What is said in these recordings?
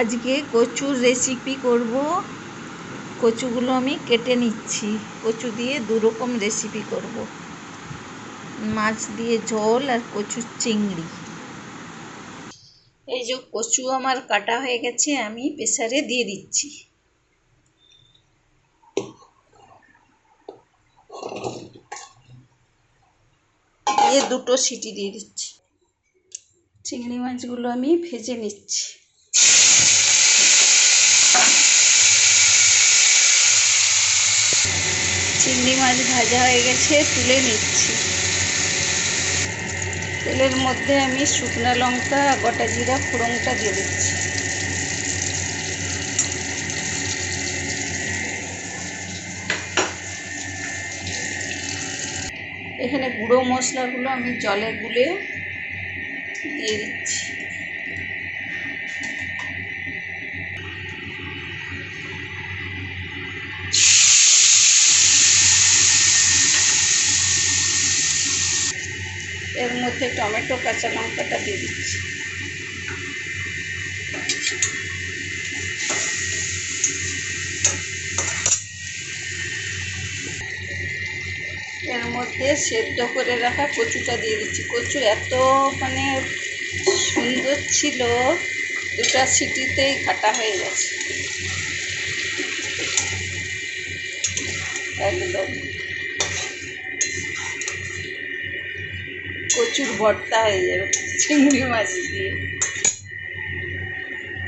আজকে কচুর রেসিপি করব। কচুগুলো আমি কেটে নিচ্ছি। কচু দিয়ে দুরকম রেসিপি করব, মাছ দিয়ে ঝোল আর কচুর চিংড়ি। এই যে কচু আমার কাটা হয়ে গেছে, আমি প্রেসারে দিয়ে দিচ্ছি। দিয়ে দুটো সিটি দিয়ে দিচ্ছি। চিংড়ি মাছগুলো আমি ভেজে নিচ্ছি। চিংড়ি মাছ ভাজা হয়ে গেছে, তুলে নিচ্ছি। তেলের মধ্যে আমি শুকনো লঙ্কা গোটা জিরা ফোড়নটা দিয়ে দিচ্ছি। এখানে গুঁড়ো মশলাগুলো আমি জলে গুলে দিয়ে দিচ্ছি। এর মধ্যে টমেটো কাঁচা লঙ্কাটা দিয়ে দিচ্ছি। এর মধ্যে সেদ্ধ করে রাখা কচুটা দিয়ে দিচ্ছি। কচু এত সুন্দর ছিল, দুটা সিটিতেই কাটা হয়ে গেছে একদম। কচুর ভর্তা হয়ে যাবে চিংড়ি মাছ দিয়ে।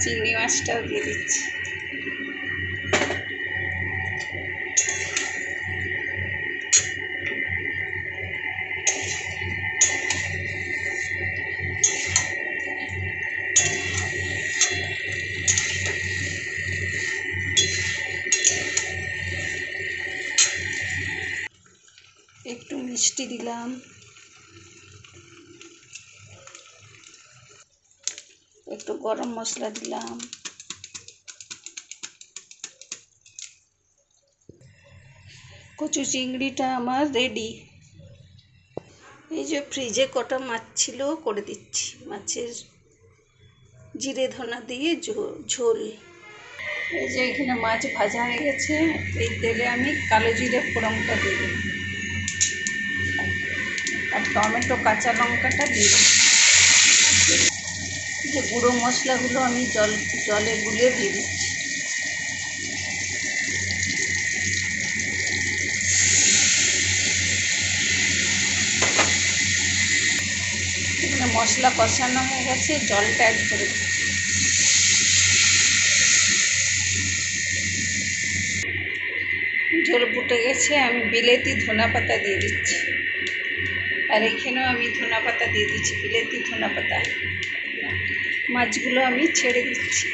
চিংড়ি মাছটাও দিয়ে দিচ্ছি। একটু মিষ্টি দিলাম, একটু গরম মশলা দিলাম। কচু চিংড়িটা আমার রেডি। এই যে ফ্রিজে কটা মাছ ছিল, করে দিচ্ছি। মাছের জিরে ধনা দিয়ে ঝোল। এই যে এখানে মাছ ভাজা হয়ে গেছে, এই তেলে আমি কালো জিরে ফোড়নটা দিয়ে দিই আর টমেটো কাঁচা লঙ্কাটা দিয়ে দিই। যে গুঁড়ো মশলাগুলো আমি জলে গুলিয়ে দিয়ে দিচ্ছি। এখানে মশলা কষানো হয়ে গেছে, জলটা অ্যাড করে দিচ্ছি। ঝোল ফুটে গেছে, আমি বিলেতি ধনেপাতা দিয়ে দিচ্ছি। আর এখানেও আমি ধনেপাতা দিয়ে দিচ্ছি, বিলেতি ধনেপাতা। মাছগুলো আমি ছেড়ে দিচ্ছি।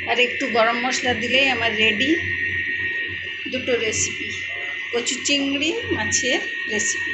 আর একটু গরম মশলা দিলেই আমার রেডি দুটো রেসিপি, কচু চিংড়ি মাছের রেসিপি।